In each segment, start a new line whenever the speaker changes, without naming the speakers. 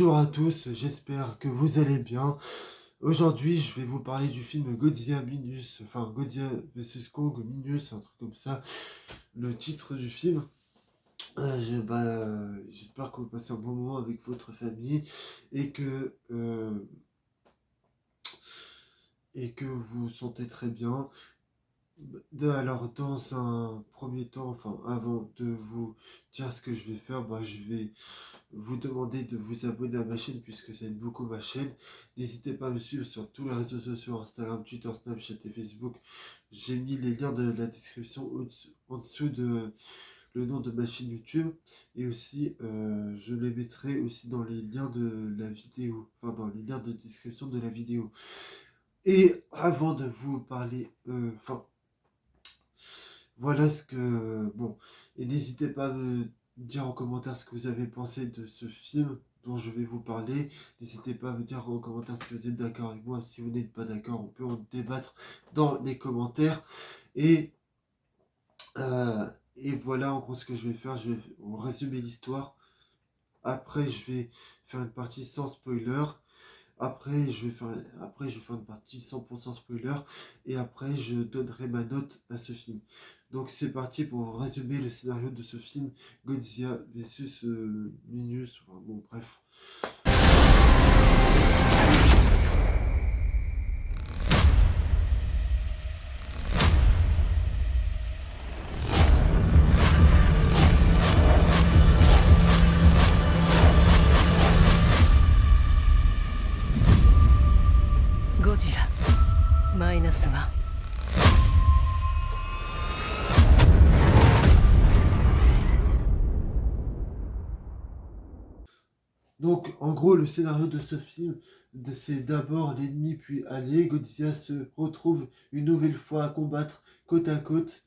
Bonjour à tous, j'espère que vous allez bien. Aujourd'hui, je vais vous parler du film Godzilla Minus, enfin Godzilla vs Kong Minus, un truc comme ça, le titre du film. J'espère que vous passez un bon moment avec votre famille et que vous vous sentez très bien. Alors, dans un premier temps, enfin, avant de vous dire ce que je vais faire, je vais vous demander de vous abonner à ma chaîne puisque ça aide beaucoup ma chaîne. N'hésitez pas à me suivre sur tous les réseaux sociaux, Instagram, Twitter, Snapchat et Facebook. J'ai mis les liens de la description en dessous de le nom de ma chaîne YouTube. Et aussi, je les mettrai aussi dans les liens de la vidéo, enfin dans les liens de description de la vidéo. Et avant de vous parler, voilà ce que... Bon, et n'hésitez pas à me dire en commentaire ce que vous avez pensé de ce film dont je vais vous parler. N'hésitez pas à me dire en commentaire si vous êtes d'accord avec moi. Si vous n'êtes pas d'accord, on peut en débattre dans les commentaires. Et, euh, et voilà en gros ce que je vais faire. Je vais vous résumer l'histoire. Après, je vais faire une partie sans spoiler. Après, je vais faire une partie 100% spoiler. Et après, je donnerai ma note à ce film. Donc, c'est parti pour résumer le scénario de ce film Godzilla vs Minus. Enfin, bon, bref.
Godzilla -1
Donc, en gros, le scénario de ce film, c'est d'abord l'ennemi puis allié. Godzilla se retrouve une nouvelle fois à combattre côte à côte.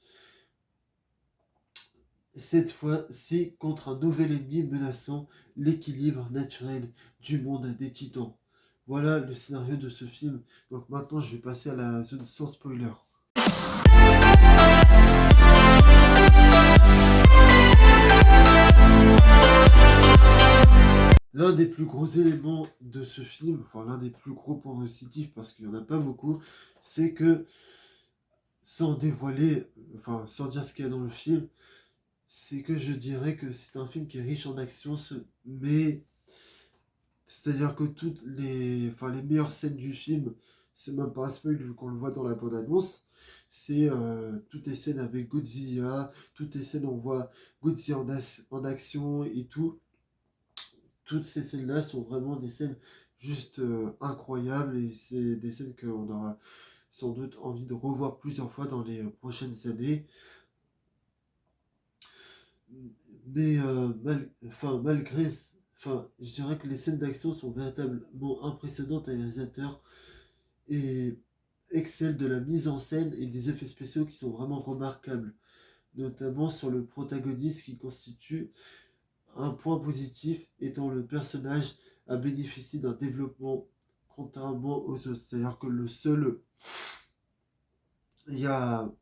Cette fois-ci contre un nouvel ennemi menaçant l'équilibre naturel du monde des titans. Voilà le scénario de ce film. Donc maintenant, je vais passer à la zone sans spoiler. L'un des plus gros éléments de ce film, enfin l'un des plus gros points positifs, parce qu'il n'y en a pas beaucoup, c'est que sans dévoiler, enfin sans dire ce qu'il y a dans le film, c'est que je dirais que c'est un film qui est riche en action, mais c'est-à-dire que les meilleures scènes du film, c'est même pas un spoil vu qu'on le voit dans la bande-annonce, c'est toutes les scènes avec Godzilla, toutes les scènes où on voit Godzilla en action et tout. Toutes ces scènes-là sont vraiment des scènes juste incroyables et c'est des scènes qu'on aura sans doute envie de revoir plusieurs fois dans les prochaines années. Mais je dirais que les scènes d'action sont véritablement impressionnantes à les réalisateurs et excellent de la mise en scène et des effets spéciaux qui sont vraiment remarquables, notamment sur le protagoniste qui constitue un point positif étant le personnage a bénéficié d'un développement contrairement aux autres. C'est-à-dire que il y a,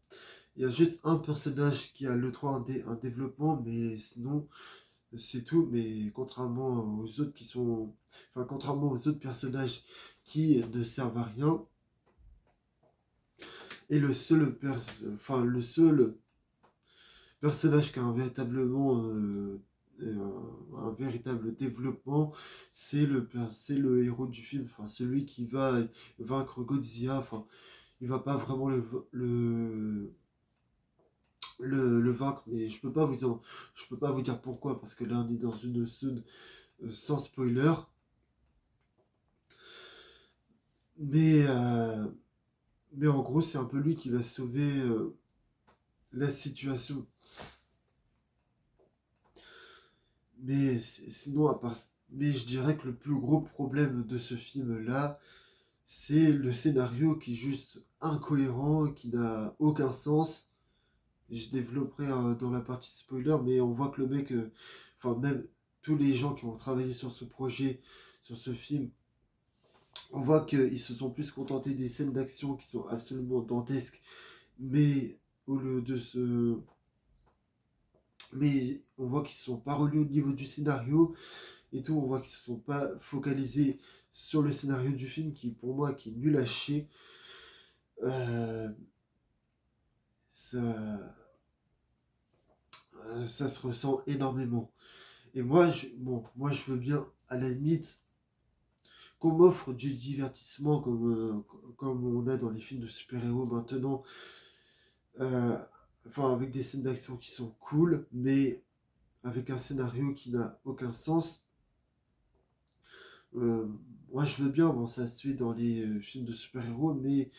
il y a juste un personnage qui a le droit à un développement, mais sinon c'est tout. Mais contrairement aux autres personnages qui ne servent à rien, et le seul personnage qui a un véritable développement, c'est le héros du film, enfin celui qui va vaincre Godzilla. Enfin, il va pas vraiment le vaincre, mais je peux pas vous dire pourquoi, parce que là on est dans une zone sans spoiler. Mais, euh, mais en gros, c'est un peu lui qui va sauver la situation. Sinon, mais je dirais que le plus gros problème de ce film-là, c'est le scénario qui est juste incohérent, qui n'a aucun sens. Je développerai dans la partie spoiler, mais on voit que le mec, enfin même tous les gens qui ont travaillé sur ce projet, sur ce film, on voit qu'ils se sont plus contentés des scènes d'action qui sont absolument dantesques, mais au lieu de se... Mais on voit qu'ils ne sont pas relus au niveau du scénario, et tout, on voit qu'ils se sont pas focalisés sur le scénario du film qui, pour moi, qui est nul à chier. Euh, ça, ça se ressent énormément. Et moi, je veux bien, à la limite, qu'on m'offre du divertissement comme on a dans les films de super-héros maintenant, euh, enfin, avec des scènes d'action qui sont cool, mais avec un scénario qui n'a aucun sens. Euh, Moi, je veux bien, bon, ça se fait dans les films de super-héros, mais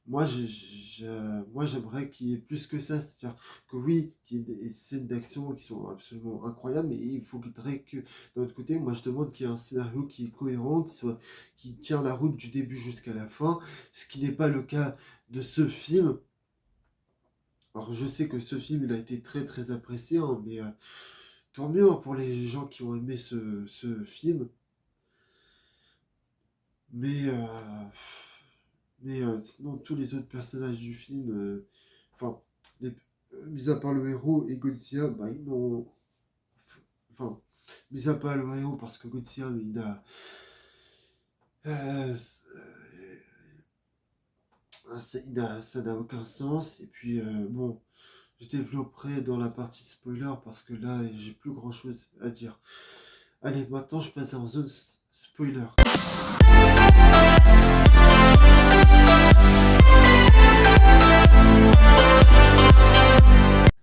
moi, j'aimerais qu'il y ait plus que ça. C'est-à-dire que oui, qu'il y ait des scènes d'action qui sont absolument incroyables, mais il faudrait que, d'un autre côté, moi, je demande qu'il y ait un scénario qui est cohérent, qui tient la route du début jusqu'à la fin, ce qui n'est pas le cas de ce film. Alors, je sais que ce film, il a été très, très apprécié, hein, mais tant mieux hein, pour les gens qui ont aimé ce film. Mais, sinon, tous les autres personnages du film, enfin, les- mis à part le héros et Godzilla, bah, ils n'ont. Enfin, mis à part le héros, parce que Godzilla, il a. Ça n'a aucun sens. Et puis, bon, je développerai dans la partie spoiler, parce que là, j'ai plus grand chose à dire. Allez, maintenant, je passe en zone spoiler.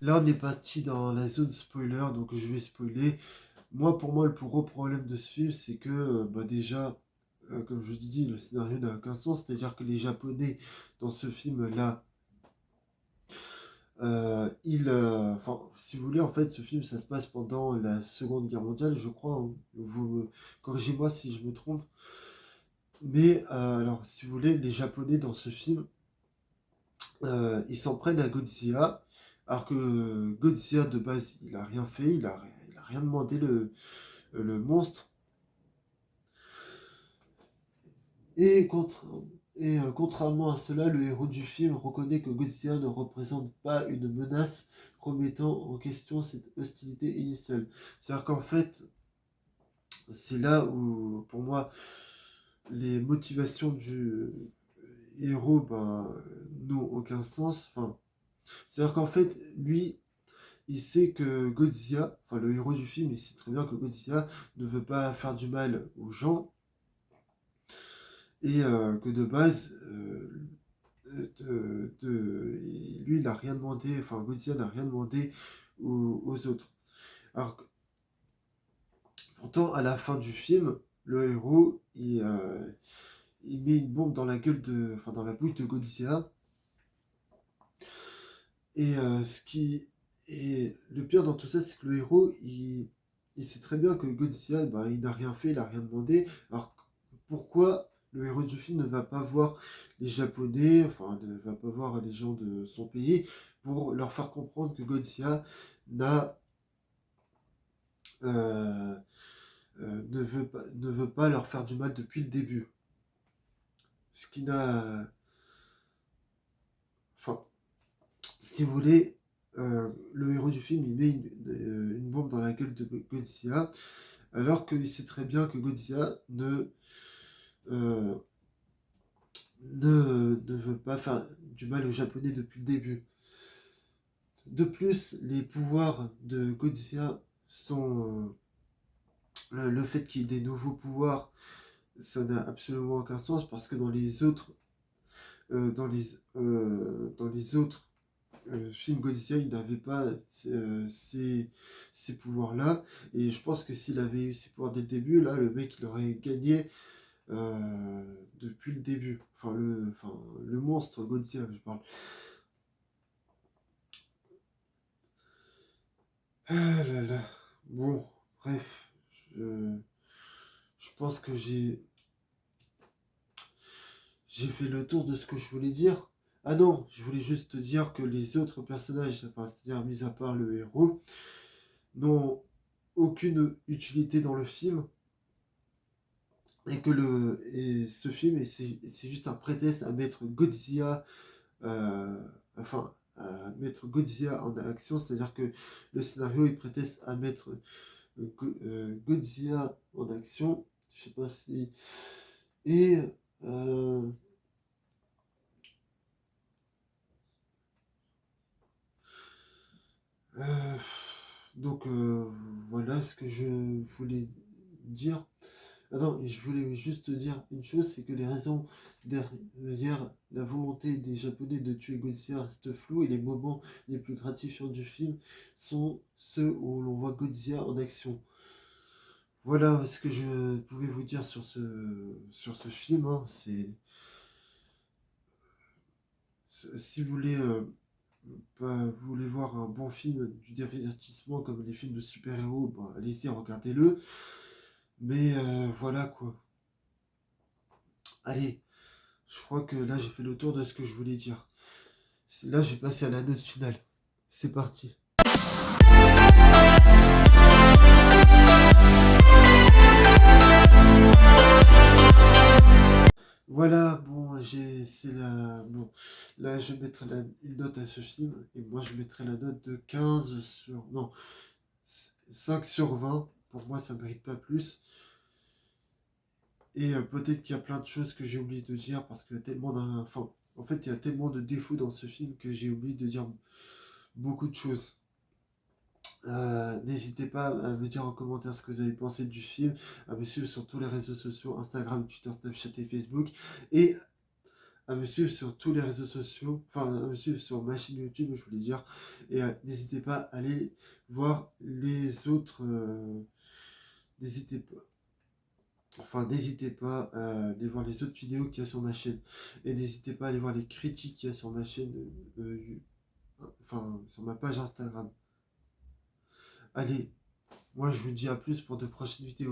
Là, on est parti dans la zone spoiler, donc je vais spoiler. Pour moi, le plus gros problème de ce film, c'est que, bah, déjà, comme je vous dis, le scénario n'a aucun sens. C'est-à-dire que les Japonais, dans ce film-là, enfin, si vous voulez, en fait, ce film, ça se passe pendant la Seconde Guerre mondiale, je crois, hein. Corrigez-moi si je me trompe. Mais, alors, si vous voulez, les Japonais, dans ce film, ils s'en prennent à Godzilla, alors que Godzilla de base, il a rien fait, il a rien demandé le monstre. Et, contre, contrairement à cela, le héros du film reconnaît que Godzilla ne représente pas une menace, remettant en question cette hostilité initiale. C'est-à-dire qu'en fait, c'est là où, pour moi, les motivations du héros ben, n'ont aucun sens. Enfin, c'est-à-dire qu'en fait, lui, il sait que Godzilla, enfin le héros du film, il sait très bien que Godzilla ne veut pas faire du mal aux gens et que de base, lui, il n'a rien demandé, enfin Godzilla n'a rien demandé aux autres. Alors que, pourtant, à la fin du film, le héros, il met une bombe dans la gueule enfin dans la bouche de Godzilla. Et et le pire dans tout ça, c'est que le héros, il sait très bien que Godzilla, bah, il n'a rien fait, il n'a rien demandé. Alors pourquoi le héros du film ne va pas voir les Japonais, enfin ne va pas voir les gens de son pays pour leur faire comprendre que Godzilla n'a euh, ne veut pas leur faire du mal depuis le début. Ce qui n'a, enfin, si vous voulez, le héros du film, il met une bombe dans la gueule de Godzilla, alors qu'il sait très bien que Godzilla euh, ne veut pas faire du mal aux Japonais depuis le début. De plus, les pouvoirs de Godzilla sont... le fait qu'il y ait des nouveaux pouvoirs, ça n'a absolument aucun sens, parce que dans les autres film Godzilla, il n'avait pas ces pouvoirs-là. Et je pense que s'il avait eu ces pouvoirs dès le début, là, le mec, il aurait gagné depuis le début. Enfin, le monstre Godzilla, je parle. Ah là là. Bon, bref. Je pense que j'ai fait le tour de ce que je voulais dire. Ah non, je voulais juste dire que les autres personnages, enfin, c'est-à-dire mis à part le héros, n'ont aucune utilité dans le film et ce film c'est juste un prétexte à mettre Godzilla à mettre Godzilla en action, c'est-à-dire que le scénario il prétexte à mettre Godzilla en action. Je sais pas si. Et. euh, euh, donc voilà ce que je voulais dire. Ah non, et je voulais juste te dire une chose, c'est que les raisons derrière la volonté des Japonais de tuer Godzilla restent floues et les moments les plus gratifiants du film sont ceux où l'on voit Godzilla en action. Voilà ce que je pouvais vous dire sur ce film, hein. Si vous voulez, vous voulez voir un bon film du divertissement comme les films de super-héros, bah, allez-y, regardez-le. Mais voilà quoi. Allez, je crois que là j'ai fait le tour de ce que je voulais dire. Là j'ai passé à la note finale. C'est parti. Voilà, bon, bon, là je mettrai une note à ce film et moi je mettrai la note de 15 sur, non, 5 sur 20. Pour moi ça mérite pas plus. Et peut-être qu'il y a plein de choses que j'ai oublié de dire parce que enfin, en fait il y a tellement de défauts dans ce film que j'ai oublié de dire beaucoup de choses. N'hésitez pas à me dire en commentaire ce que vous avez pensé du film, à me suivre sur tous les réseaux sociaux, Instagram, Twitter, Snapchat et Facebook, et à me suivre sur tous les réseaux sociaux, enfin à me suivre sur ma chaîne YouTube, je voulais dire, et n'hésitez pas à aller voir les autres, n'hésitez pas, n'hésitez pas à aller voir les autres vidéos qu'il y a sur ma chaîne, et n'hésitez pas à aller voir les critiques qu'il y a sur ma chaîne, sur ma page Instagram. Allez, moi je vous dis à plus pour de prochaines vidéos.